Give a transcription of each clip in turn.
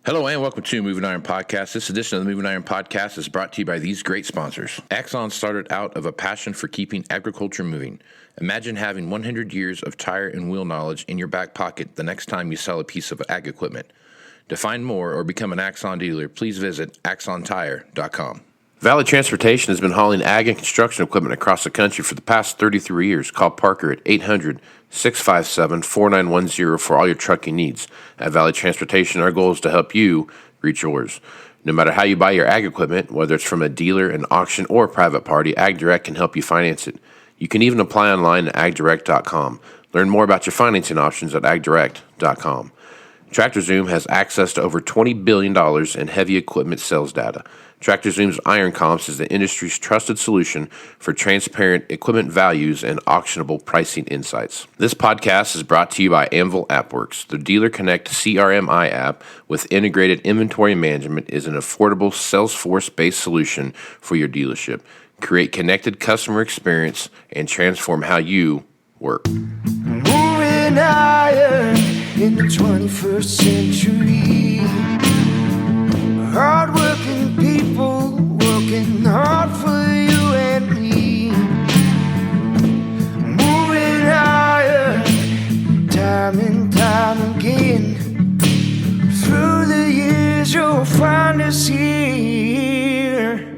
Hello and welcome to Moving Iron Podcast. This edition of the Moving Iron Podcast is brought to you by these great sponsors. Axon started out of a passion for keeping agriculture moving. Imagine having 100 years of tire and wheel knowledge in your back pocket the next time you sell a piece of ag equipment. To find more or become an Axon dealer, please visit axontire.com. Valley Transportation has been hauling ag and construction equipment across the country for the past 33 years. Call Parker at 800-657-4910 for all your trucking needs. At Valley Transportation, our goal is to help you reach yours. No matter how you buy your ag equipment, whether it's from a dealer, an auction, or a private party, AgDirect can help you finance it. You can even apply online at agdirect.com. Learn more about your financing options at agdirect.com. TractorZoom has access to over $20 billion in heavy equipment sales data. TractorZoom's Iron Comps is the industry's trusted solution for transparent equipment values and auctionable pricing insights. This podcast is brought to you by Anvil AppWorks. The Dealer Connect CRMI app with integrated inventory management is an affordable Salesforce-based solution for your dealership. Create connected customer experience and transform how you work. Moving iron in the 21st century. Hard-working people working hard for you and me. Moving iron time and time again. Through the years you'll find us here.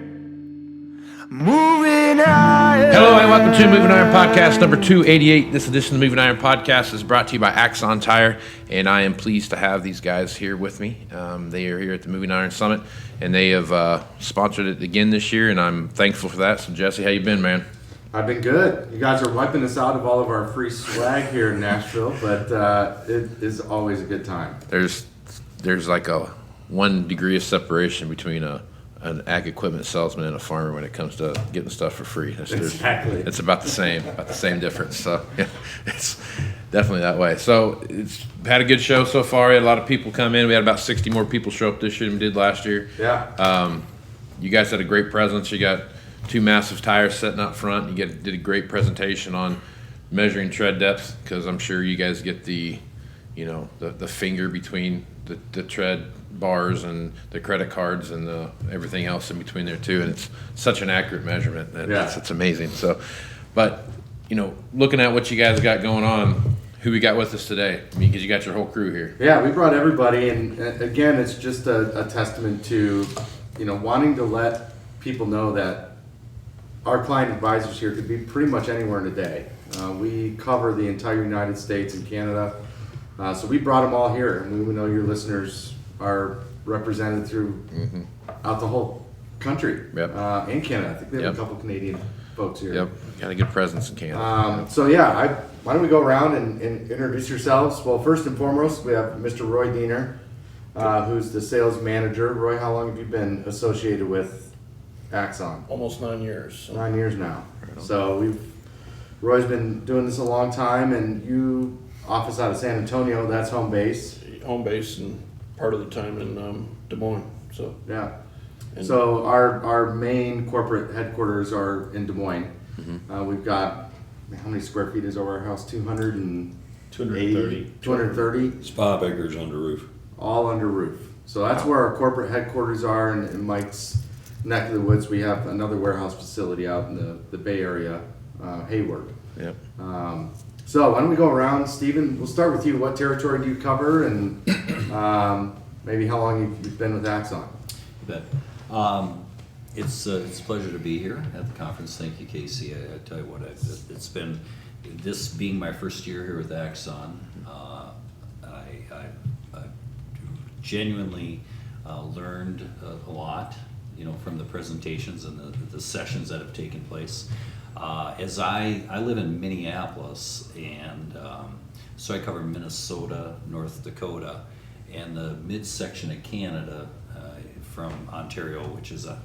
Moving iron. Hello and welcome to Moving Iron Podcast number 288. This edition of the Moving Iron Podcast is brought to you by Axon Tire, and I am pleased to have these guys here with me. They are here at the Moving Iron Summit, and they have sponsored it again this year, and I'm thankful for that. So, Jesse, how you been, man? I've been good. You guys are wiping us out of all of our free swag here in Nashville, but it is always a good time. There's like a 1 degree of separation between an ag equipment salesman and a farmer when it comes to getting stuff for free. Exactly. It's about the same difference. So yeah, it's definitely that way. So it's had a good show so far. We had a lot of people come in. We had about 60 more people show up this year than we did last year. Yeah. You guys had a great presence. You got 2 massive tires sitting up front. You did a great presentation on measuring tread depth, because I'm sure you guys get the finger between the tread bars and the credit cards and everything else in between there too, and it's such an accurate measurement that it's amazing. So, but looking at what you guys got going on, who we got with us today? I mean, because you got your whole crew here. Yeah, we brought everybody, and again, it's just a testament to wanting to let people know that our client advisors here could be pretty much anywhere in a day. We cover the entire United States and Canada, so we brought them all here, and we know your listeners are represented throughout the whole country. Yep. And Canada. I think we have a couple Canadian folks here. Yep, got a good presence in Canada. Why don't we go around and introduce yourselves? Well, first and foremost, we have Mr. Roy Diener, who's the sales manager. Roy, how long have you been associated with Axon? Almost 9 years. 9 years now. So Roy's been doing this a long time, and you office out of San Antonio. That's home base. Home base and part of the time in Des Moines. So yeah. So our main corporate headquarters are in Des Moines. We've got, how many square feet is our warehouse? 230. 230. Spa acres under roof. All under roof. So that's where our corporate headquarters are. And in Mike's neck of the woods, we have another warehouse facility out in the Bay Area, Hayward. Yep. So why don't we go around, Stephen? We'll start with you. What territory do you cover, and maybe how long you've been with Axon? You bet. It's a pleasure to be here at the conference. Thank you, Casey. I tell you what, it's been, this being my first year here with Axon, I genuinely learned a lot, from the presentations and the sessions that have taken place. As I live in Minneapolis, and so I cover Minnesota, North Dakota, and the midsection of Canada, from Ontario, which is a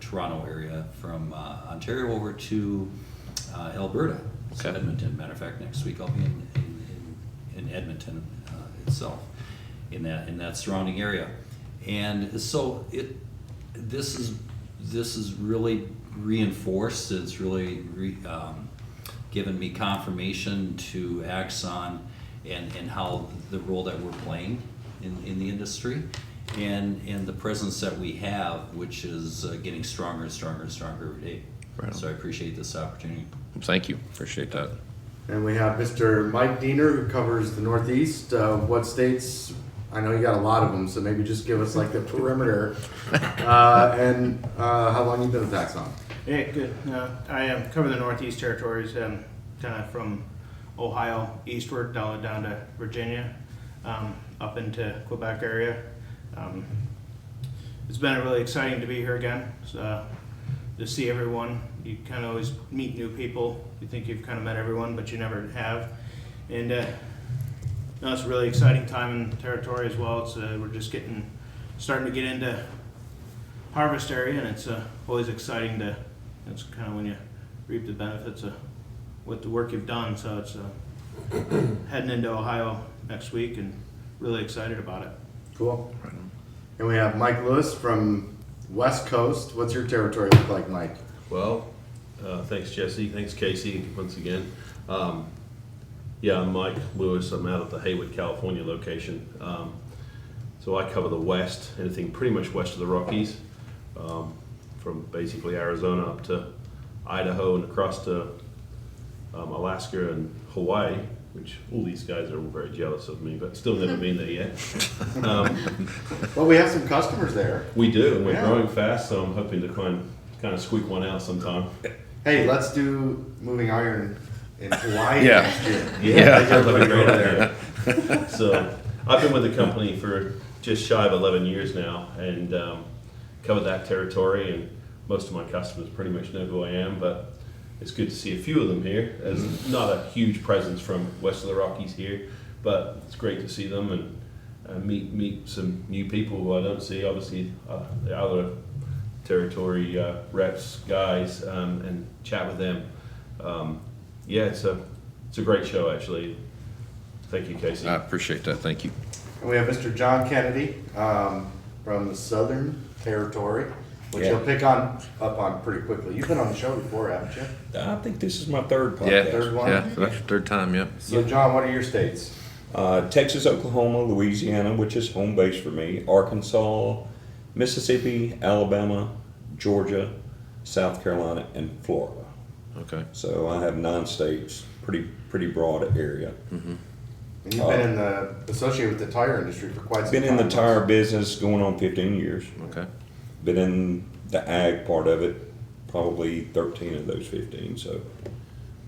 Toronto area, from Ontario over to Alberta, so Edmonton. Matter of fact, next week I'll be in Edmonton itself, in that surrounding area, and so this is really reinforced. It's really given me confirmation to Axon and how the role that we're playing in the industry, and the presence that we have, which is getting stronger and stronger and stronger every day. Right. So I appreciate this opportunity. Thank you. Appreciate that. And we have Mr. Mike Diener, who covers the Northeast. What states? I know you got a lot of them, so maybe just give us like the perimeter. And how long you been with Axon? Yeah, good. I cover the Northeast territories, kind of from Ohio eastward down to Virginia, up into Quebec area. It's been really exciting to be here again. To see everyone. You kind of always meet new people. You think you've kind of met everyone, but you never have. And no, it's a really exciting time in the territory as well. It's we're just starting to get into harvest area, and it's always exciting it's kind of when you reap the benefits of with the work you've done. So it's heading into Ohio next week, and really excited about it. Cool. And we have Mike Lewis from West Coast. What's your territory look like, Mike? Well, thanks Jesse, thanks Casey once again. Yeah, I'm Mike Lewis. I'm out at the Haywood, California location. So I cover the west, anything pretty much west of the Rockies, from basically Arizona up to Idaho and across to Alaska and Hawaii, which all these guys are very jealous of me, but still never been there yet. Well, we have some customers there. We do, and we're Yeah. growing fast, so I'm hoping to kind of squeak one out sometime. Hey, let's do Moving Iron in Hawaii Yeah. next year. Yeah, that'd be a great idea. So I've been with the company for just shy of 11 years now, and covered that territory, and most of my customers pretty much know who I am, but it's good to see a few of them here. There's not a huge presence from west of the Rockies here, but it's great to see them and meet some new people who I don't see. Obviously, the other territory reps, guys, and chat with them. Yeah, it's a great show actually. Thank you, Casey. I appreciate that. Thank you. And we have Mr. John Kennedy from the Southern Territory, which Yeah. you'll pick up on pretty quickly. You've been on the show before, haven't you? I think this is my third podcast. Yeah, Third one? yeah, that's your third time. Yep. So, John, what are your states? Texas, Oklahoma, Louisiana, which is home base for me, Arkansas, Mississippi, Alabama, Georgia, South Carolina, and Florida. Okay. So I have 9 states, pretty broad area. And you've been associated with the tire industry for quite some time. Been in the tire business going on 15 years. Okay. Been in the ag part of it, probably 13 of those 15. So,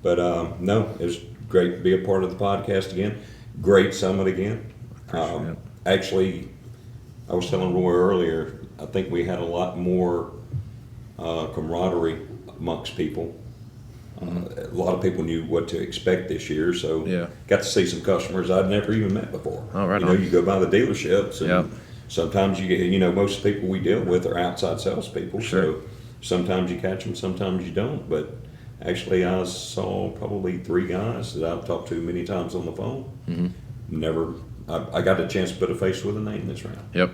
but no, it's great to be a part of the podcast again. Great summit again. Appreciate it. Actually, I was telling Roy earlier, I think we had a lot more camaraderie amongst people. A lot of people knew what to expect this year, so Yeah. got to see some customers I'd never even met before. Oh, right you know, on. you go by the dealerships, and Yep. sometimes you get, most people we deal with are outside salespeople, Sure. so sometimes you catch them, sometimes you don't. But actually, I saw probably 3 guys that I've talked to many times on the phone. Never, I got a chance to put a face with a name this round. Yep.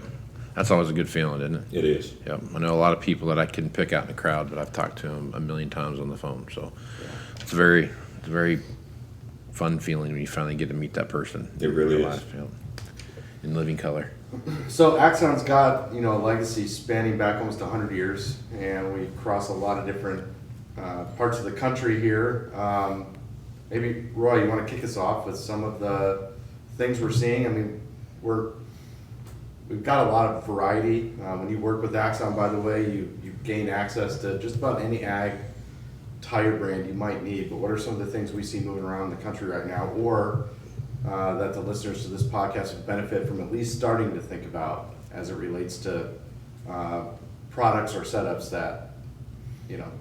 That's always a good feeling, isn't it? It is. Yep. I know a lot of people that I couldn't pick out in the crowd, but I've talked to them a million times on the phone. So it's a very fun feeling when you finally get to meet that person. It really in real is. life, yep. In living color. So Axon's got, a legacy spanning back almost 100 years, and we cross a lot of different parts of the country here. Maybe, Roy, you want to kick us off with some of the things we're seeing? I mean, we've got a lot of variety. When you work with Axon, by the way, you gain access to just about any ag tire brand you might need. But what are some of the things we see moving around the country right now, or that the listeners to this podcast would benefit from at least starting to think about as it relates to products or setups that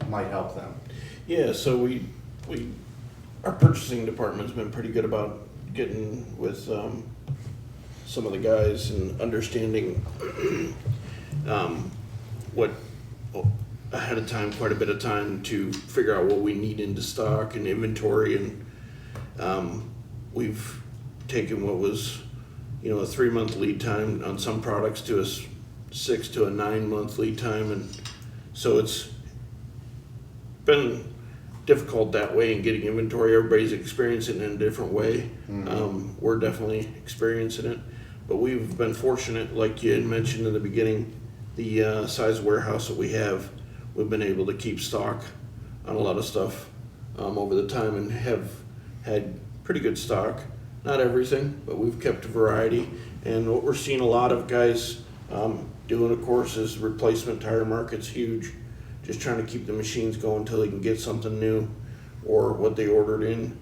might help them? Yeah, so our purchasing department's been pretty good about getting with some of the guys and understanding what ahead of time, quite a bit of time to figure out what we need into stock and inventory, and we've taken what was a 3-month lead time on some products to a 6 to a 9-month lead time, and so it's been difficult that way in getting inventory. Everybody's experiencing it in a different way. We're definitely experiencing it. but we've been fortunate, like you had mentioned in the beginning, the size warehouse that we have, we've been able to keep stock on a lot of stuff over the time and have had pretty good stock. Not everything, but we've kept a variety. And what we're seeing a lot of guys doing, of course, is replacement tire market's huge. Just trying to keep the machines going until they can get something new or what they ordered in.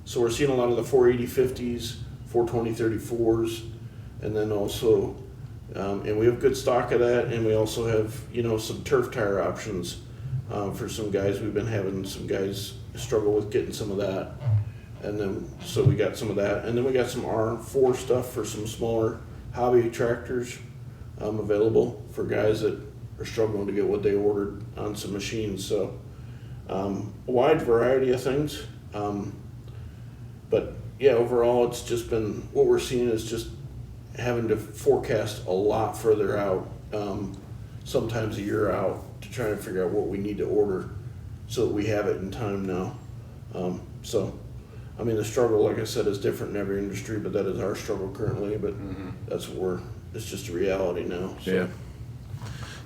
So we're seeing a lot of the 480/50s, 420/34s, and then also, and we have good stock of that, and we also have, some turf tire options for some guys. We've been having some guys struggle with getting some of that. And then, so we got some of that. And then we got some R4 stuff for some smaller hobby tractors available for guys that are struggling to get what they ordered on some machines. So a wide variety of things. But yeah, overall, it's just been, what we're seeing is just having to forecast a lot further out, sometimes a year out, to try to figure out what we need to order so that we have it in time now. The struggle, like I said, is different in every industry, but that is our struggle currently. But that's what it's just a reality now. So. Yeah.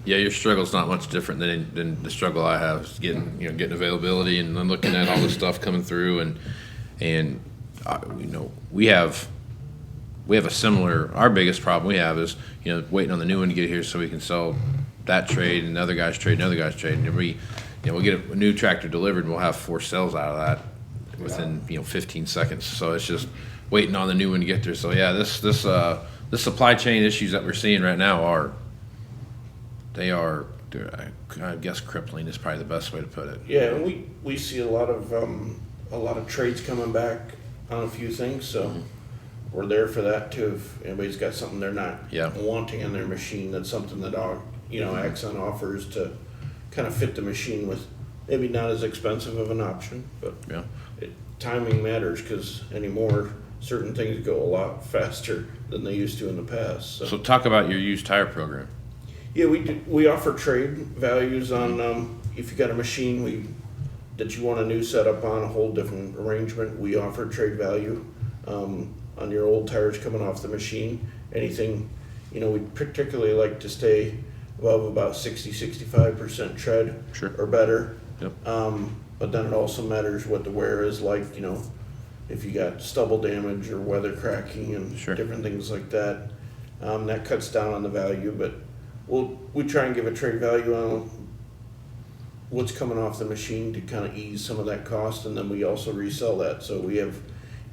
Yeah, your struggle's not much different than the struggle I have. Is getting availability and then looking at all the stuff coming through and we have a similar. Our biggest problem we have is waiting on the new one to get here so we can sell that trade and another guy's trade and another guy's trade. And we'll get a new tractor delivered and we'll have 4 sales out of that within 15 seconds. So it's just waiting on the new one to get there. So yeah, this supply chain issues that we're seeing right now are I guess crippling is probably the best way to put it. Yeah, and we see a lot of trades coming back on a few things. So we're there for that too. If anybody's got something they're not wanting on their machine, that's something that Axon offers to kind of fit the machine with maybe not as expensive of an option, but timing matters because anymore certain things go a lot faster than they used to in the past. So talk about your used tire program. Yeah, we offer trade values on if you got a machine that you want a new setup on, a whole different arrangement. We offer trade value on your old tires coming off the machine. Anything, we particularly like to stay above about 60-65% tread or better. Yep. But then it also matters what the wear is like, if you got stubble damage or weather cracking and different things like that. That cuts down on the value, but we try and give a trade value on what's coming off the machine to kind of ease some of that cost, and then we also resell that. So we have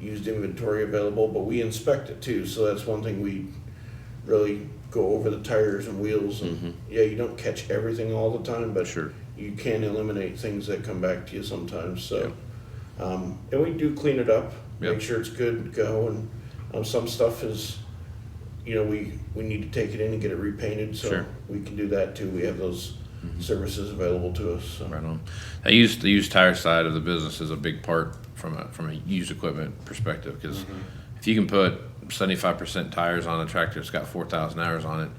used inventory available, but we inspect it too. So that's one thing we really go over the tires and wheels. And you don't catch everything all the time, but you can eliminate things that come back to you sometimes. So, and we do clean it up, make sure it's good to go. And some stuff is, we need to take it in and get it repainted. So we can do that too. We have those services available to us. So. Right on. The used tire side of the business is a big part from a used equipment perspective, because if you can put 75% tires on a tractor that's got 4,000 hours on it,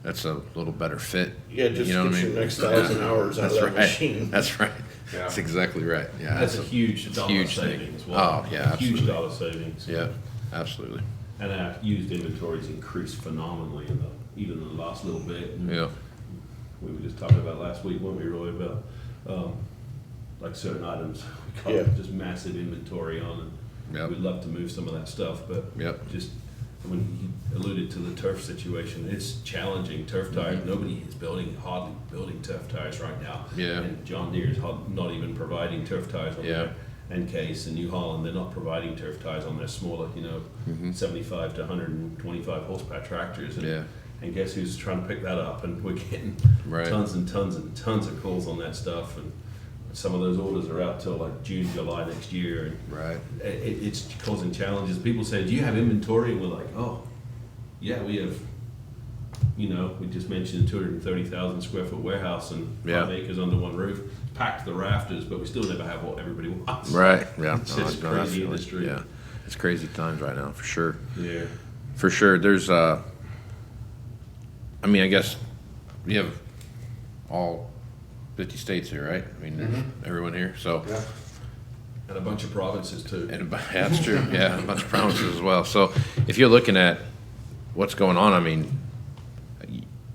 that's a little better fit. Yeah, just get your next 1,000 hours out of that machine. That's right. Yeah. That's exactly right. Yeah, that's a huge dollar saving as well. Oh yeah, absolutely. Huge dollar savings. Yeah, absolutely. And our used inventory's increased phenomenally even in the last little bit. And we were just talking about last week, weren't we, Roy, about like certain items we got just massive inventory on, and we'd love to move some of that stuff, but just when he alluded to the turf situation, it's challenging. Turf tires, nobody is hardly building turf tires right now. Yeah. And John Deere is not even providing turf tires on their Case and New Holland. They're not providing turf tires on their smaller, 75 to 125 horsepower tractors. And guess who's trying to pick that up? And we're getting tons and tons and tons of calls on that stuff. And some of those orders are out till like June, July next year. And it's causing challenges. People say, do you have inventory? And we're like, oh, yeah, we have, we just mentioned a 230,000 square foot warehouse and 5 acres under one roof, packed the rafters, but we still never have what everybody wants. Right, yeah. It's just crazy industry. Yeah, it's crazy times right now, for sure. Yeah. For sure. There's, I guess we have all 50 states here, right? Everyone here, so. Yeah. And a bunch of provinces too. That's true, a bunch of provinces as well. So if you're looking at what's going on. I mean,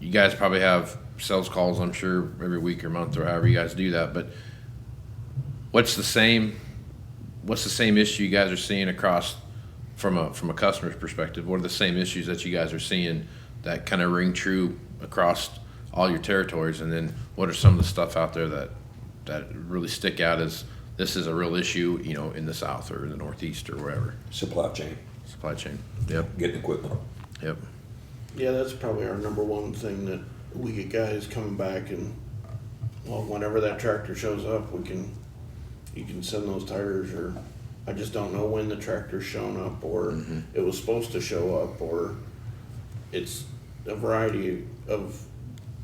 you guys probably have sales calls, I'm sure, every week or month or however you guys do that. But what's the same issue you guys are seeing across from a customer's perspective? What are the same issues that you guys are seeing that kind of ring true across all your territories? And then what are some of the stuff out there that really stick out as this is a real issue, in the South or in the Northeast or wherever? Supply chain, Yep. getting equipment. Yep. Yeah, that's probably our number one thing, that we get guys coming back and, well, whenever that tractor shows up, you can send those tires, or I just don't know when the tractor's shown up, or it was supposed to show up, or it's a variety of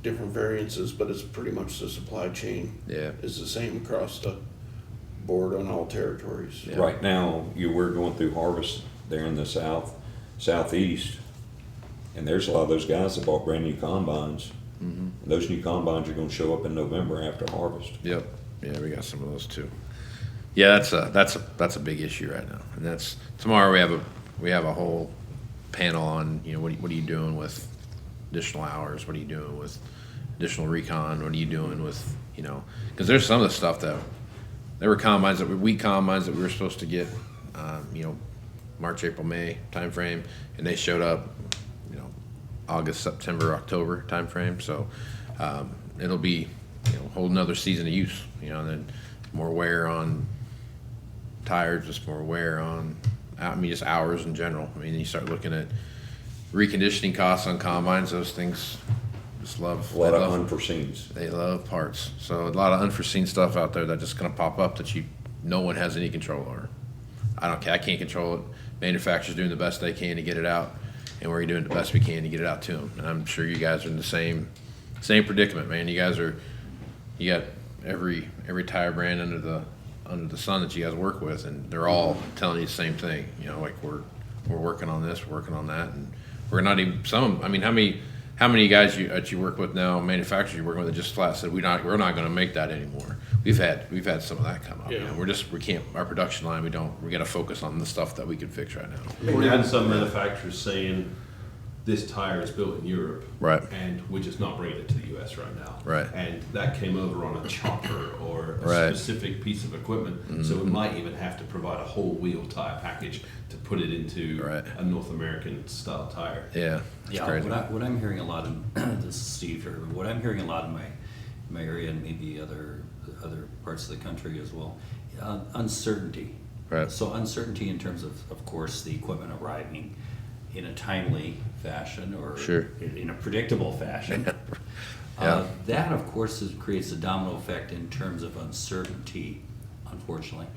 different variances, but it's pretty much the supply chain. Yeah. Is the same across the board on all territories. Yeah. Right now, we're going through harvest there in the southeast, and there's a lot of those guys that bought brand new combines. And those new combines are going to show up in November after harvest. Yep. Yeah, we got some of those too. Yeah, that's a big issue right now, and that's tomorrow. We have a whole panel on what are you doing with additional hours? What are you doing with additional recon? What are you doing with because there's some of the stuff that there were combines that were wheat combines that we were supposed to get March, April, May time frame, and they showed up August, September, October time frame. So it'll be a whole another season of use. And then more wear on tires, just more wear on just hours in general. I mean, you start looking at reconditioning costs on combines. Those things just love A lot of unforeseens. They love parts. So a lot of unforeseen stuff out there that just gonna pop up that no one has any control over. I can't control it. Manufacturers doing the best they can to get it out, and we're doing the best we can to get it out to them. And I'm sure you guys are in the same predicament, man. You got every tire brand under the sun that you guys work with, and they're all telling you the same thing. Like we're working on this, we're working on that, and we're not even some. I mean, how many guys that you work with now, manufacturers you work with, that just flat said we're not going to make that anymore. We've had some of that come up. Yeah. We can't, our production line. We got to focus on the stuff that we can fix right now. Or even some manufacturers saying this tire is built in Europe, Right. and we're just not bringing it to the US right now. Right. And that came over on a chopper or a Right. specific piece of equipment, so we might even have to provide a whole wheel tire package to put it into Right. a North American style tire. Yeah, it's Yeah, crazy. what I'm hearing a lot of, this is Steve here, what I'm hearing a lot in my area and maybe other parts of the country as well, uncertainty. Right. So uncertainty in terms of course, the equipment arriving in a timely fashion or Sure. in a predictable fashion. Yeah. That, of course, creates a domino effect in terms of uncertainty, unfortunately,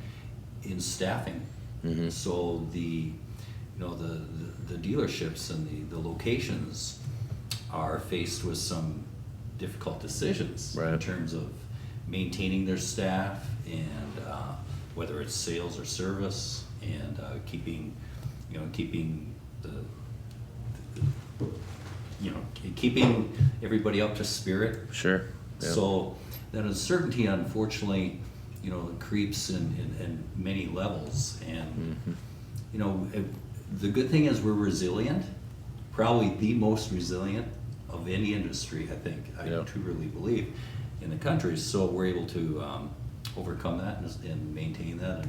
in staffing. So the dealerships and the locations are faced with some difficult decisions in Right. terms of maintaining their staff and whether it's sales or service, and keeping keeping everybody up to spirit. Sure. Yeah. So that uncertainty, unfortunately, creeps in many levels, and the good thing is we're resilient, probably the most resilient of any industry, I think. I Yeah. truly believe in the country. So we're able to overcome that and maintain that,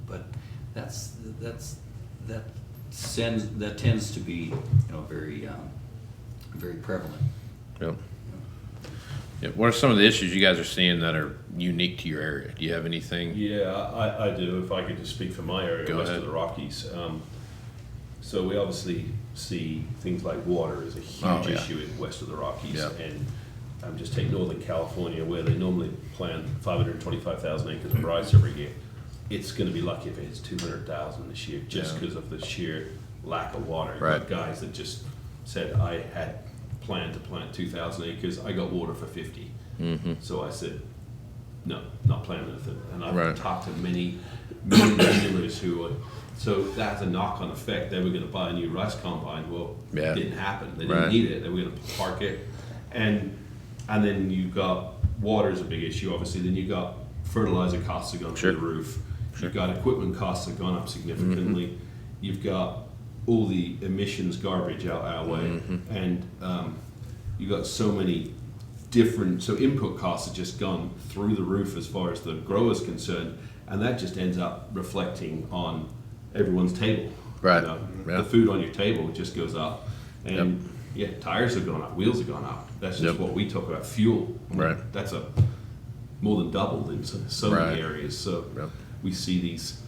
but that tends to be very very prevalent. Yep. Yeah. What are some of the issues you guys are seeing that are unique to your area? Do you have anything? Yeah, I do. If I could just speak for my area, Go west ahead. of the Rockies. So we obviously see things like water as a huge Oh, yeah. issue in west of the Rockies. Yeah. And just take Northern California, where they normally plant 525,000 acres of rice every year. It's going to be lucky if it hits 200,000 this year, just Yeah. because of the sheer lack of water. You've Right. got guys that just said, I had planned to plant 2,000 acres, I got water for 50. So I said, no, not planting anything. And I've Right. talked to many dealers who are, so that has a knock-on effect. They were going to buy a new rice combine. Well, Yeah. it didn't happen. They didn't Right. need it. They were going to park it. And then you've got water is a big issue, obviously. Then you've got fertilizer costs have gone Sure. through the roof. Sure. You've got equipment costs have gone up significantly. You've got all the emissions garbage out our way, and you got so many different. So input costs have just gone through the roof as far as the grower's concerned, and that just ends up reflecting on everyone's table. Right. You know, Yeah. the food on your table just goes up, and yeah, tires have gone up, wheels have gone up. That's just Yep. what we talk about. Fuel. Right. That's more than doubled in so Right. many areas. So Yep. we see these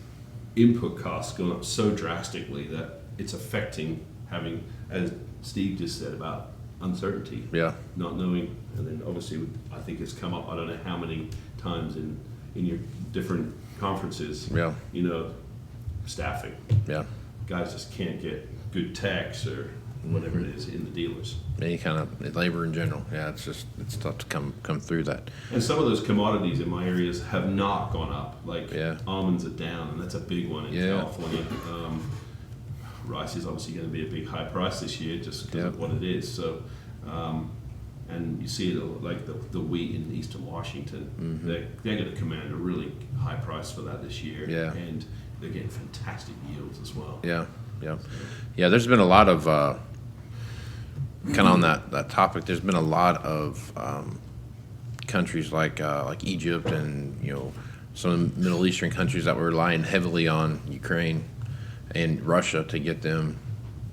input costs going up so drastically that it's affecting having, as Steve just said, about uncertainty. Yeah. Not knowing, and then obviously I think it's come up, I don't know how many times in your different conferences. Yeah. You know, staffing. Yeah. Guys just can't get good techs or whatever it is in the dealers. Any kind of labor in general. Yeah, it's tough to come through that. And some of those commodities in my areas have not gone up. Like Yeah. almonds are down, and that's a big one in Yeah. California. Rice is obviously going to be a big high price this year just because of Yep. what it is. So, and you see it like the wheat in eastern Washington. They're going to command a really high price for that this year. Yeah. And they're getting fantastic yields as well. Yeah. Yeah. Yeah. There's been a lot of kind of on that topic. There's been a lot of countries like Egypt and some Middle Eastern countries that were relying heavily on Ukraine and Russia to get them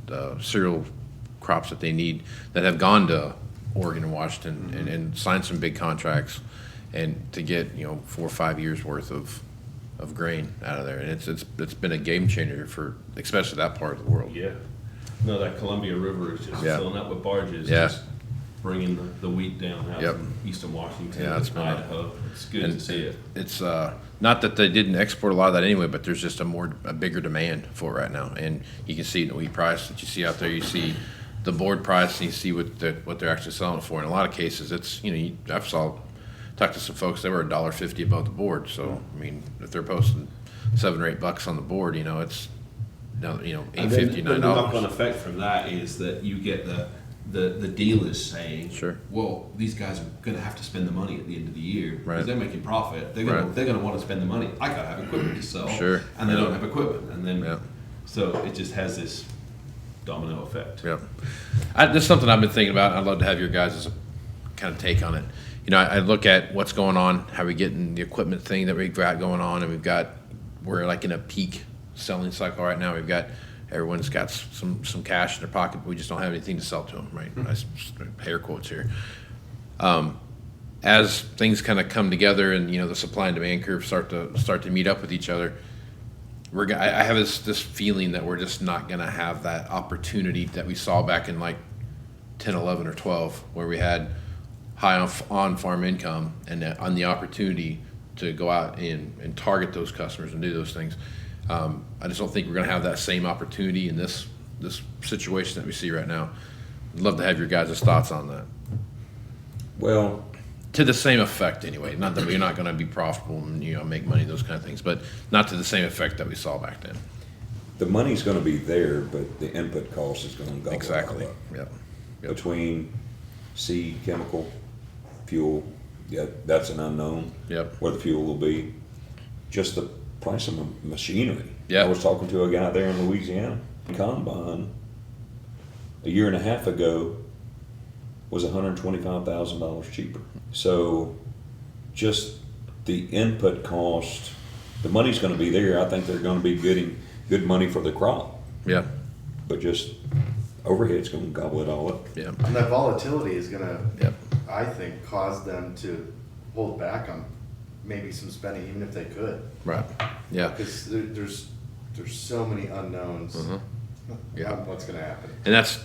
the cereal crops that they need, that have gone to Oregon and Washington and signed some big contracts, and to get 4 or 5 years worth of grain out of there. And it's been a game changer for especially that part of the world. Yeah. No, that Columbia River is just Yeah. filling up with barges, Yeah. just bringing the wheat down out Yep. from eastern Washington Yeah, it's and been a- Idaho. It's good And to see it. it's not that they didn't export a lot of that anyway, but there's just a bigger demand for it right now, and you can see it in the wheat price that you see out there. You see the board price, and you see what they're actually selling it for. In a lot of cases, it's I've talked to some folks, they were $1.50 above the board. So I mean, if they're posting $7 or $8 on the board, it's now And then $8.50, the knock-on $9. effect from that is that you get the dealers saying, Sure. well, these guys are going to have to spend the money at the end of the year because Right. they're making profit. They're Right. going to want to spend the money. I got to have equipment to sell, Sure. and they Yeah. don't have equipment, and then Yeah. so it just has this domino effect. Yep. This is something I've been thinking about. I'd love to have your guys' kind of take on it. I look at what's going on, how we getting the equipment thing that we've got going on, and we're like in a peak selling cycle right now. Everyone's got some cash in their pocket, but we just don't have anything to sell to them, right? Nice air quotes here. As things kind of come together and the supply and demand curve start to meet up with each other, I have this feeling that we're just not going to have that opportunity that we saw back in like 10, 11, or 12, where we had high on-farm income and on the opportunity to go out and target those customers and do those things. I just don't think we're going to have that same opportunity in this situation that we see right now. I'd love to have your guys' thoughts on that. Well, To the same effect, anyway. Not that we're not going to be profitable and make money, those kind of things, but not to the same effect that we saw back then. the money's gonna be there, but the input cost is gonna go Exactly. up. Yep. Between seed, chemical, fuel, yeah, that's an unknown. Yep. Where the fuel will be. Just the price of machinery. Yeah. I was talking to a guy there in Louisiana. Combine, a year and a half ago, was $125,000 cheaper. So just the input cost, the money's gonna be there. I think they're gonna be getting good money for the crop, Yep. but just overhead's gonna gobble it all up. Yep. And that volatility is gonna, Yep. I think, cause them to hold back on maybe some spending, even if they could. Right. Yeah. Because there's so many unknowns Yeah. on what's gonna happen. And that's,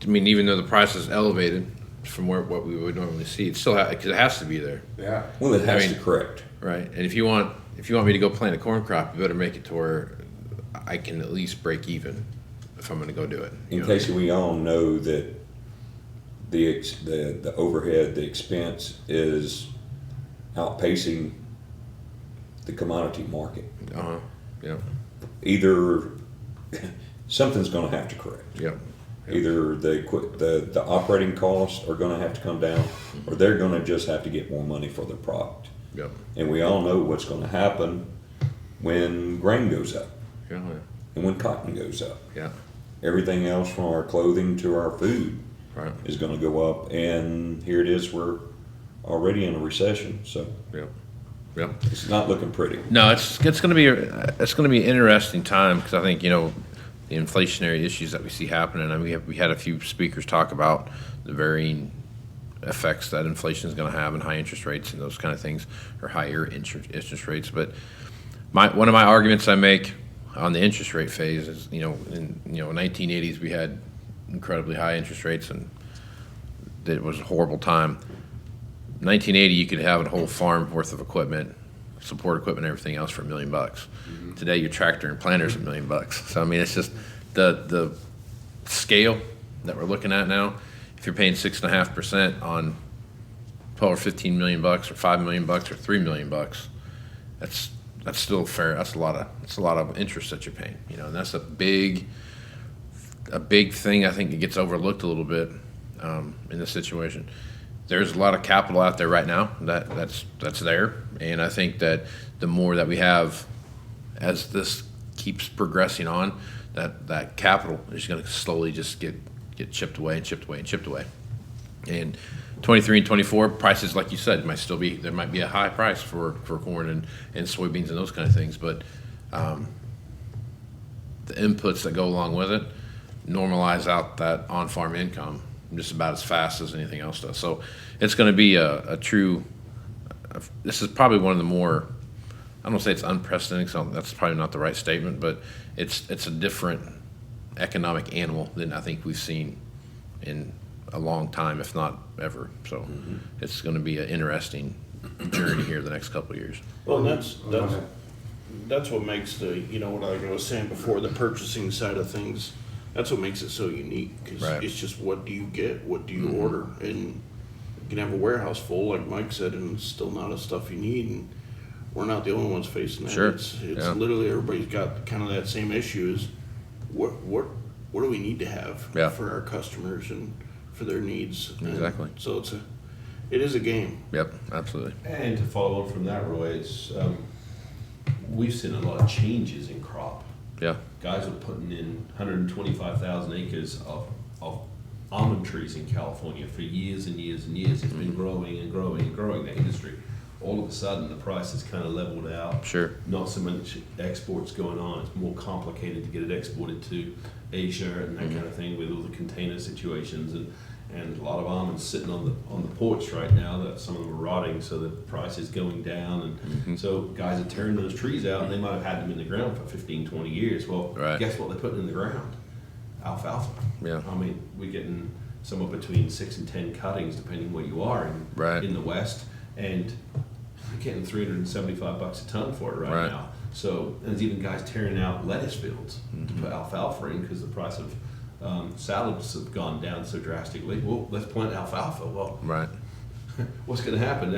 I mean, even though the price is elevated from what we would normally see, it still because it has to be there, Yeah. Well, it has I mean- to correct. right? And if you want me to go plant a corn crop, you better make it to where I can at least break even if I'm going to go do it. In case we all know that the overhead, the expense is outpacing the commodity market. Yeah. Either something's going to have to correct. Yep. Either the operating costs are going to have to come down, or they're going to just have to get more money for their product. Yep. And we all know what's going to happen when grain goes up Yeah. and when cotton goes up. Yeah. everything else from our clothing to our food Right. is going to go up. And here it is, we're already in a recession, so Yep. Yep. it's not looking pretty. No, it's going to be an interesting time because I think the inflationary issues that we see happening. I mean, we had a few speakers talk about the varying effects that inflation is going to have and high interest rates and those kind of things, or higher interest rates. But one of my arguments I make on the interest rate phase is, in 1980s we had incredibly high interest rates and it was a horrible time. 1980, you could have a whole farm worth of equipment, support equipment, and everything else for $1 million. Mm-hmm. Today, your tractor and planter's $1 million. So I mean, it's just the scale that we're looking at now. If you're paying 6.5% on 12 or 15 million bucks, or $5 million bucks, or $3 million bucks, that's still fair. That's a lot of interest that you're paying. And that's a big thing. I think it gets overlooked a little bit in this situation. There's a lot of capital out there right now that's there, and I think that the more that we have, as this keeps progressing on, that capital is going to slowly just get chipped away and chipped away and chipped away. And 23 and 24 prices, like you said, there might be a high price for corn and soybeans and those kind of things, but the inputs that go along with it normalize out that on-farm income just about as fast as anything else does. So it's going to be a true. This is probably one of the more. I don't want to say it's unprecedented. So that's probably not the right statement, but it's a different economic animal than I think we've seen in a long time, if not ever. So it's going to be an interesting journey here the next couple of years. Well, that's what makes what I was saying before, the purchasing side of things. That's what makes it so unique, because Right. it's just, what do you get? What do you order? And you can have a warehouse full, like Mike said, and it's still not the stuff you need. And we're not the only ones facing that. Sure. It's Yeah. literally everybody's got kind of that same issue. Is what do we need to have Yeah. for our customers and for their needs? And Exactly. so it is a game. Yep, absolutely. And to follow on from that, Roy, it's we've seen a lot of changes in crop. Yeah. Guys are putting in 125,000 acres of almond trees in California for years and years and years. It's been growing and growing and growing, that industry. All of a sudden, the price has kind of leveled out. Sure. Not so much exports going on. It's more complicated to get it exported to Asia and that kind of thing, with all the container situations, and a lot of almonds sitting on the porch right now that some of them are rotting, so the price is going down. And so guys are tearing those trees out, and they might have had them in the ground for 15, 20 years. Well, Right. guess what they're putting in the ground? Alfalfa. Yeah. I mean, we're getting somewhere between 6 and 10 cuttings, depending where you are Right. in the West, and you're getting $375 a ton for it right now. So, and there's even guys tearing out lettuce fields to put alfalfa in, because the price of salads have gone down so drastically. Well, let's plant alfalfa. Well, Right. what's going to happen?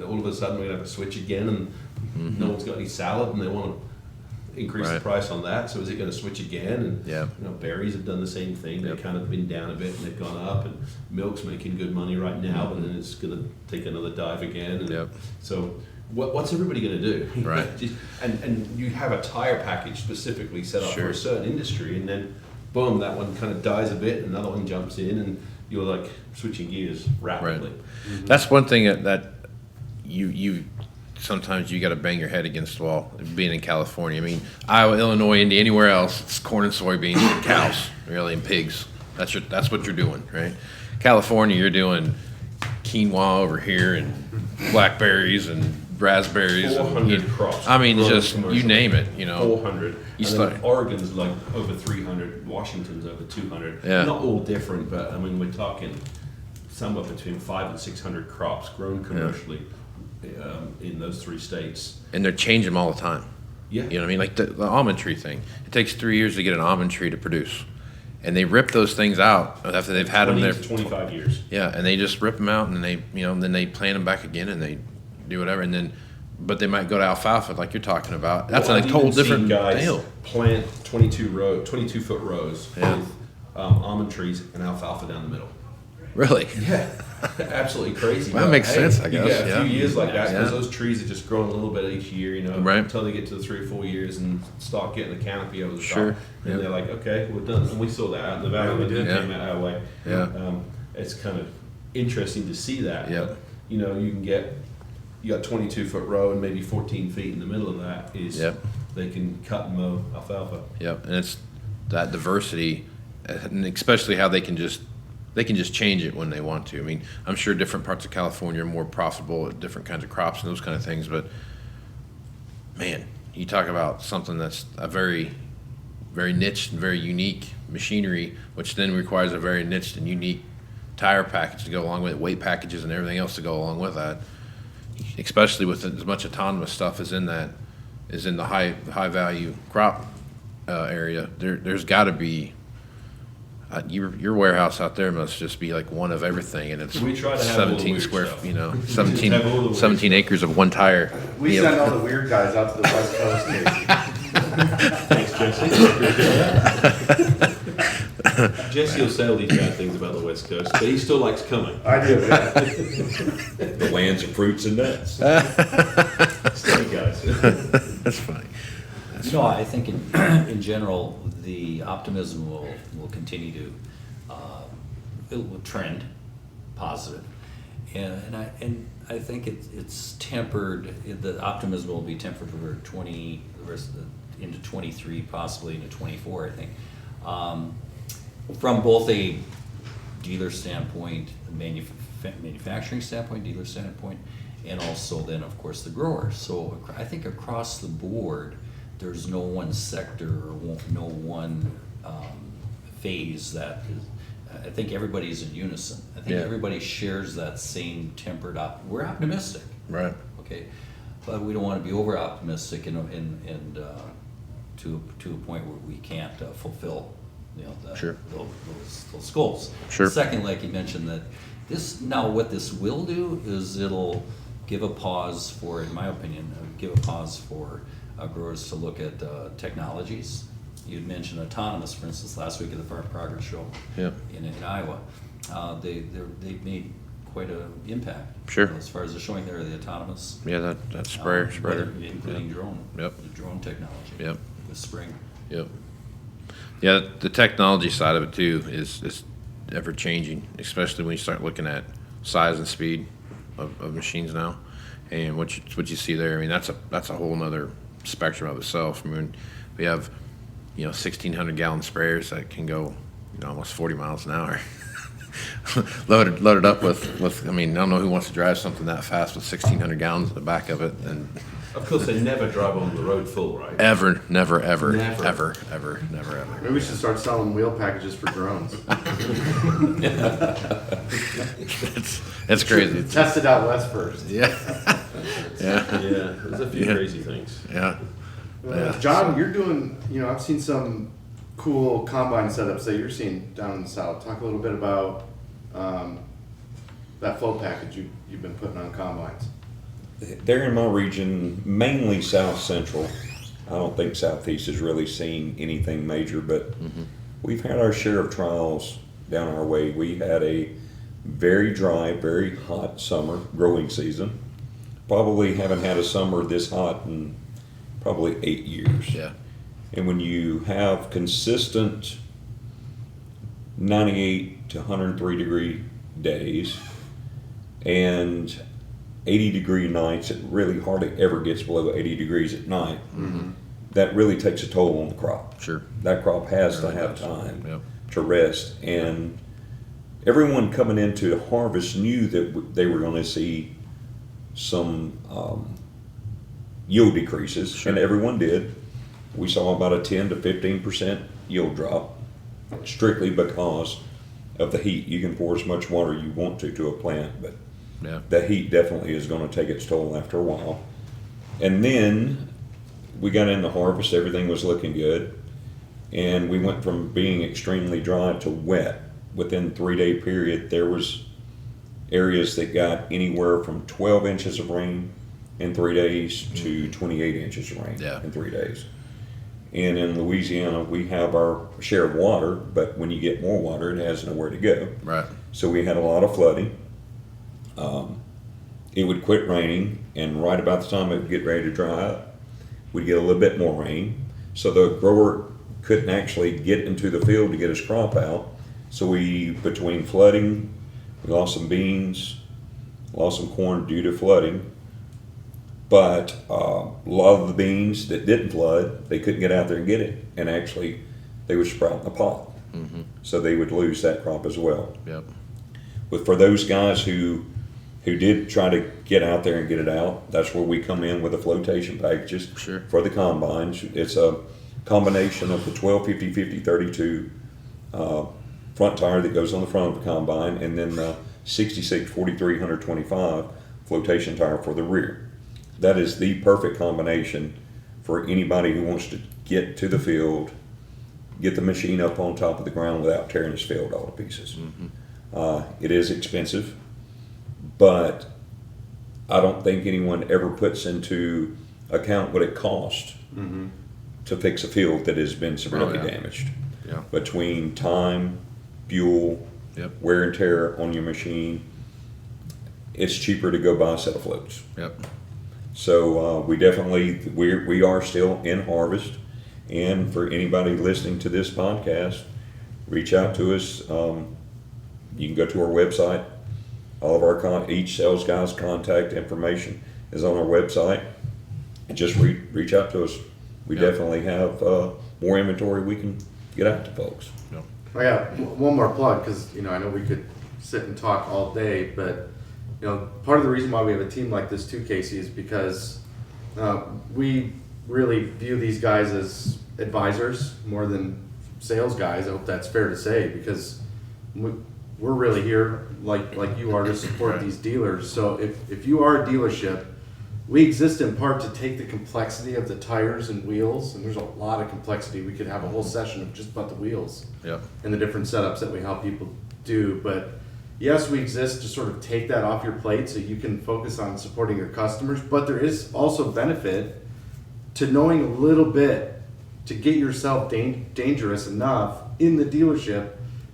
All of a sudden we're going to have a switch again, and no one's got any salad, and they want to increase the Right. price on that. So is it going to switch again? And Yeah. berries have done the same thing. They've kind of been down a bit and they've gone up, and milk's making good money right now, but then it's going to take another dive again. And Yep. so what's everybody going to do? Right. And you have a tire package specifically set up for Sure. a certain industry, and then boom, that one kind of dies a bit, and another one jumps in, and you're like switching gears rapidly. Right. That's one thing that you sometimes you got to bang your head against the wall. Being in California, I mean, Iowa, Illinois, India, anywhere else, it's corn and soybeans and cows, really, and pigs. That's what you're doing, right? California, you're doing quinoa over here and blackberries and raspberries. 400 and, crops. I mean, grown just you commercially. name it. 400. You And then start- Oregon's like over 300. Washington's over 200. Yeah. Not all different, but I mean, we're talking somewhere between 500 and 600 crops grown commercially in those three states. And they're changing them all the time. Yeah. You know what I mean? Like the almond tree thing. It takes 3 years to get an almond tree to produce. And they rip those things out after they've had them 20 there. to 25 years. Yeah, and they just rip them out, and then they plant them back again, and they do whatever, and then, but they might go to alfalfa like you're talking about. That's Well, a I've total even seen different guys deal. plant 22-foot rows Yeah. with almond trees and alfalfa down the middle. Really? Yeah. absolutely crazy. Well, that but, makes sense, I You guess, get a yeah. few years like that because Yeah. those trees are just growing a little bit each year, Right. until they get to the 3 or 4 years and start getting the canopy over the Sure, top. yeah. And they're like, okay, we're done. And we saw that out in the valley. Yeah, we when did. they came Yeah. out our way. Yeah. It's kind of interesting to see that. Yeah. But, you got 22-foot row and maybe 14 feet in the middle of that is Yep. they can cut and mow alfalfa. Yep, and it's that diversity, and especially how they can just change it when they want to. I mean, I'm sure different parts of California are more profitable at different kinds of crops and those kind of things, but man, you talk about something that's a very, very niche and very unique machinery, which then requires a very niche and unique tire package to go along with it, weight packages and everything else to go along with that. Especially with as much autonomous stuff as in the high value crop area. There's got to be your warehouse out there must just be like one of everything, and it's We try to have all the 17 weird square, stuff. 17 Have all the weird 17 acres of one tire. We You send know, all the weird guys out to the West Coast, Casey. Thanks, Jesse. Jesse will say all these bad things about the West Coast, but he still likes coming. I do, yeah. The lands of fruits and nuts. Steady guys. That's funny. No, I think in general, the optimism will continue to, it will trend positive. And I think it's tempered, the optimism will be tempered for into 23, possibly into 24, I think. From both a dealer standpoint, manufacturing standpoint, dealer standpoint, and also then, of course, the grower. So I think across the board, there's no one sector or no one phase that is, I think everybody's in unison. I think Yeah. everybody shares that same tempered we're optimistic, Right. okay? But we don't want to be over optimistic and to a point where we can't fulfill, Sure. those goals. Sure. Second, like you mentioned, that what this will do is it'll give a pause for, in my opinion, give a pause for growers to look at technologies. You'd mentioned autonomous, for instance, last week at the Farm Progress Show Yep. in Iowa. They've made quite an impact. Sure. As far as showing there the autonomous. Yeah, that spreader. Including drone. Yep. The drone technology. Yep. With spring. Yep. Yeah, the technology side of it too is ever changing, especially when you start looking at size and speed of machines now, and what you see there. I mean, that's a whole nother spectrum of itself. I mean, we have 1,600 gallon sprayers that can go almost 40 miles an hour. loaded up with. I mean, I don't know who wants to drive something that fast with 1,600 gallons in the back of it, and Of course, they never drive on the road full, right? never, never, Never. never. Maybe we should start selling wheel packages for drones. It's crazy. Test it out west first. Yeah. Yeah. Yeah, there's a few Yeah. crazy things. Yeah. Yeah. John, you're doing, I've seen some cool combine setups that you're seeing down in the south. Talk a little bit about that flow package you've been putting on combines. They're in my region, mainly south central. I don't think southeast has really seen anything major, but we've had our share of trials down our way. We had a very dry, very hot summer growing season. Probably haven't had a summer this hot in probably 8 years. Yeah. And when you have consistent 98 to 103 degree days and 80 degree nights, it really hardly ever gets below 80 degrees at night. That really takes a toll on the crop. Sure. That crop has to Really have does. time Yep. to rest. And everyone coming into harvest knew that they were going to see some yield decreases, Sure. and everyone did. We saw about a 10 to 15% yield drop, strictly because of the heat. You can pour as much water you want to a plant, but Yeah. the heat definitely is going to take its toll after a while. And then we got in the harvest, everything was looking good, and we went from being extremely dry to wet. Within a 3-day period, there was areas that got anywhere from 12 inches of rain in 3 days to 28 inches of rain Yeah. in 3 days. And in Louisiana, we have our share of water, but when you get more water, it has nowhere to go. Right. So we had a lot of flooding. It would quit raining, and right about the time it would get ready to dry up, we'd get a little bit more rain. So the grower couldn't actually get into the field to get his crop out. So between flooding, we lost some beans, lost some corn due to flooding. But a lot of the beans that didn't flood, they couldn't get out there and get it. And actually, they would sprout in the pot. So they would lose that crop as well. Yep. But for those guys who did try to get out there and get it out, that's where we come in with the flotation packages for the combines. It's a combination of the 12-50-50-32 front tire that goes on the front of the combine, and then the 66-43-125 flotation tire for the rear. That is the perfect combination for anybody who wants to get to the field, get the machine up on top of the ground without tearing his field all to pieces. It is expensive, but I don't think anyone ever puts into account what it costs to fix a field that has been severely damaged. Yeah. Between time, fuel, wear and tear on your machine, it's cheaper to go buy a set of floats. Yep. So we are still in harvest, and for anybody listening to this podcast, reach out to us. You can go to our website. All of our each sales guy's contact information is on our website, and just reach out to us. We definitely have more inventory we can get out to folks. Yep. I got one more plug, because I know we could sit and talk all day, but part of the reason why we have a team like this too, Casey, is because we really view these guys as advisors more than sales guys. I hope that's fair to say, because we're really here like you are to support these dealers. So if you are a dealership, we exist in part to take the complexity of the tires and wheels, and there's a lot of complexity. We could have a whole session of just about the wheels and the different setups that we help people do. But yes, we exist to sort of take that off your plate so you can focus on supporting your customers. But there is also benefit to knowing a little bit to get yourself dangerous enough in the dealership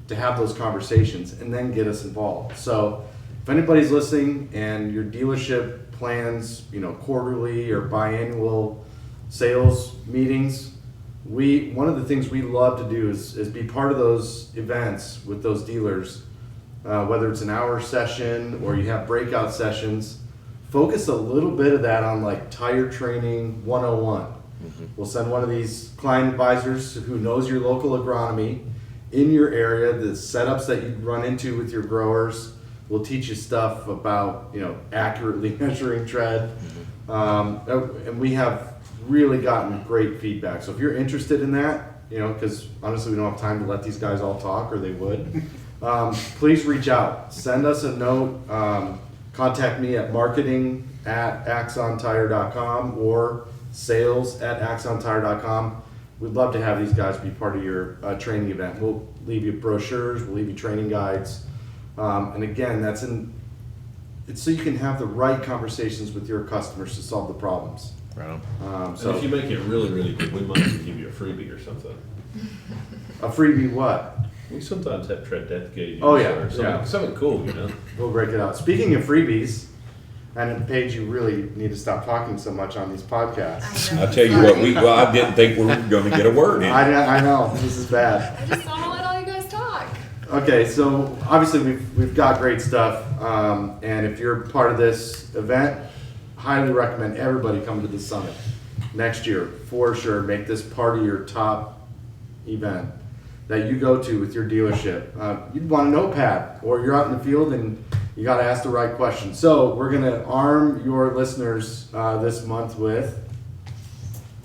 to have those conversations and then get us involved. So if anybody's listening and your dealership plans, quarterly or biannual sales meetings, one of the things we love to do is be part of those events with those dealers, whether it's an hour session or you have breakout sessions. Focus a little bit of that on like tire training 101. We'll send one of these client advisors who knows your local agronomy in your area, the setups that you run into with your growers. We'll teach you stuff about, accurately measuring tread. And we have really gotten great feedback. So if you're interested in that, because honestly, we don't have time to let these guys all talk, or they would, please reach out. Send us a note. Contact me at marketing@axontire.com or sales@axontire.com. We'd love to have these guys be part of your training event. We'll leave you brochures, we'll leave you training guides. And again, it's so you can have the right conversations with your customers to solve the problems. Right on. So if you make it really, really good, we might give you a freebie or something. A freebie what? We sometimes have tread depth gauges. Oh, yeah, Or something, yeah. something cool, We'll break it out. Speaking of freebies, and Paige, you really need to stop talking so much on these podcasts. I tell you what, I didn't think we were going to get a word in. I know, this is bad. I just don't want to let all you guys talk. Okay, so obviously we've got great stuff, and if you're part of this event, highly recommend everybody come to the summit next year for sure. Make this part of your top event that you go to with your dealership. You'd want a notepad, or you're out in the field and you got to ask the right questions. So we're going to arm your listeners this month with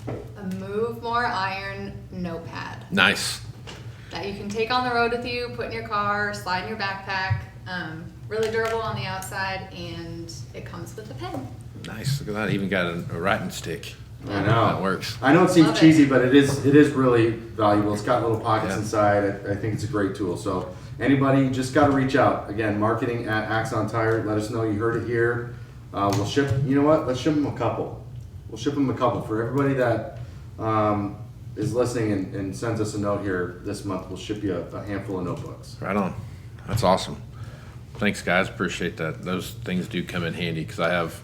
A Move More Iron notepad Nice. that you can take on the road with you, put in your car, slide in your backpack. Really durable on the outside, and it comes with a pen. Nice. Look at that. Even got a writing stick. I know. That works. I know it seems Love it. cheesy, but it is really valuable. It's got little pockets Yeah. inside. I think it's a great tool. So anybody, just got to reach out. Again, marketing@axontire. Let us know you heard it here. We'll ship. You know what? Let's ship them a couple. We'll ship them a couple for everybody that is listening and sends us a note here this month. We'll ship you a handful of notebooks. Right on. That's awesome. thanks, guys. Appreciate that. Those things do come in handy because I have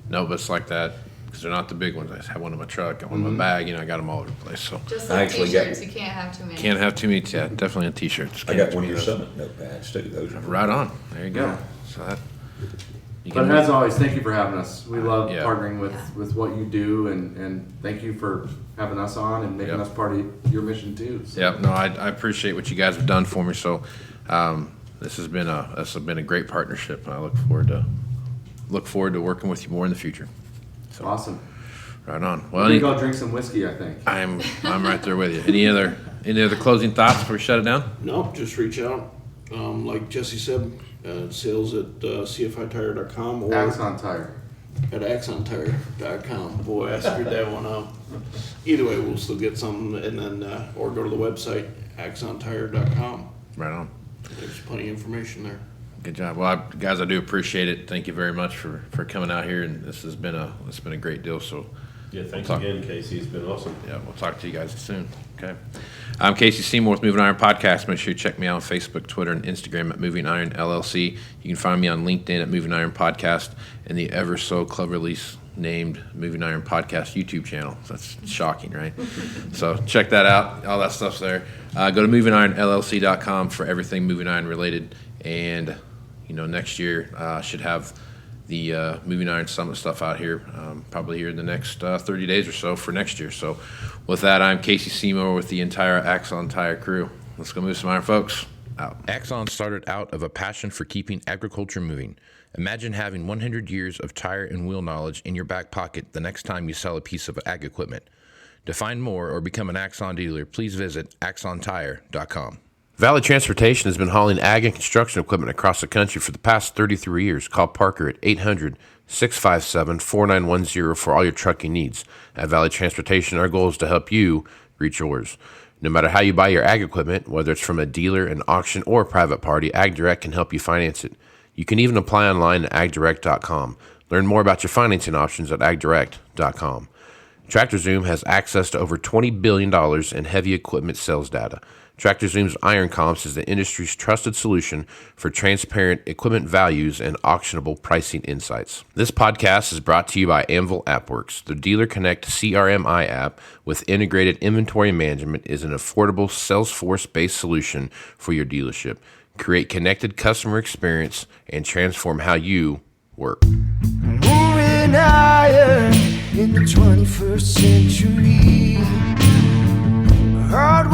notebooks like that because they're not the big ones. I just have one in my truck, one in my bag. I got them all over the place. So Just I like actually got- t-shirts, you can't have too many. can't have too many. Yeah, definitely a t-shirts. I got one of your Summit notepads too. Those are Right on. There you go. Yeah. So that. You But can as always, thank you for having us. We love Yeah. partnering with what you do, and thank you for having us on and making Yep. us part of your mission too. So. Yep. No, I appreciate what you guys have done for me. So, this has been a great partnership, and I look forward to working with you more in the future. So, Awesome. right on. We're gonna go drink some whiskey, I think. I'm right there with you. Any other closing thoughts before we shut it down? No, just reach out. Like Jesse said, sales at cfitire.com or Axon Tire. at axontire.com. Boy, I screwed that one up. Either way, we'll still get some, and then or go to the website axontire.com. Right on. There's plenty of information there. Good job. Well, guys, I do appreciate it. Thank you very much for coming out here, and it's been a great deal. So, Yeah, thanks Talk- again, Casey. It's been awesome. yeah, we'll talk to you guys soon. Okay. I'm Casey Seymour with Moving Iron Podcast. Make sure you check me out on Facebook, Twitter, and Instagram at Moving Iron LLC. You can find me on LinkedIn at Moving Iron Podcast and the ever so cleverly named Moving Iron Podcast YouTube channel. That's shocking, right? So check that out. All that stuff's there. Go to MovingIronLLC.com for everything Moving Iron related. And, next year should have the Moving Iron Summit stuff out here, probably here in the next 30 days or so for next year. So with that, I'm Casey Seymour with the entire Axon Tire crew. Let's go move some iron, folks. Out. Axon started out of a passion for keeping agriculture moving. Imagine having 100 years of tire and wheel knowledge in your back pocket the next time you sell a piece of ag equipment. To find more or become an Axon dealer, please visit axontire.com. Valley Transportation has been hauling ag and construction equipment across the country for the past 33 years. Call Parker at 800-657-4910 for all your trucking needs. At Valley Transportation, our goal is to help you reach yours. No matter how you buy your ag equipment, whether it's from a dealer, an auction, or a private party, AgDirect can help you finance it. You can even apply online at agdirect.com. Learn more about your financing options at agdirect.com. TractorZoom has access to over $20 billion in heavy equipment sales data. TractorZoom's Iron Comps is the industry's trusted solution for transparent equipment values and auctionable pricing insights. This podcast is brought to you by Anvil AppWorks. The Dealer Connect CRMI app with integrated inventory management is an affordable Salesforce-based solution for your dealership. Create connected customer experience and transform how you work. Moving iron in the 21st century. Hard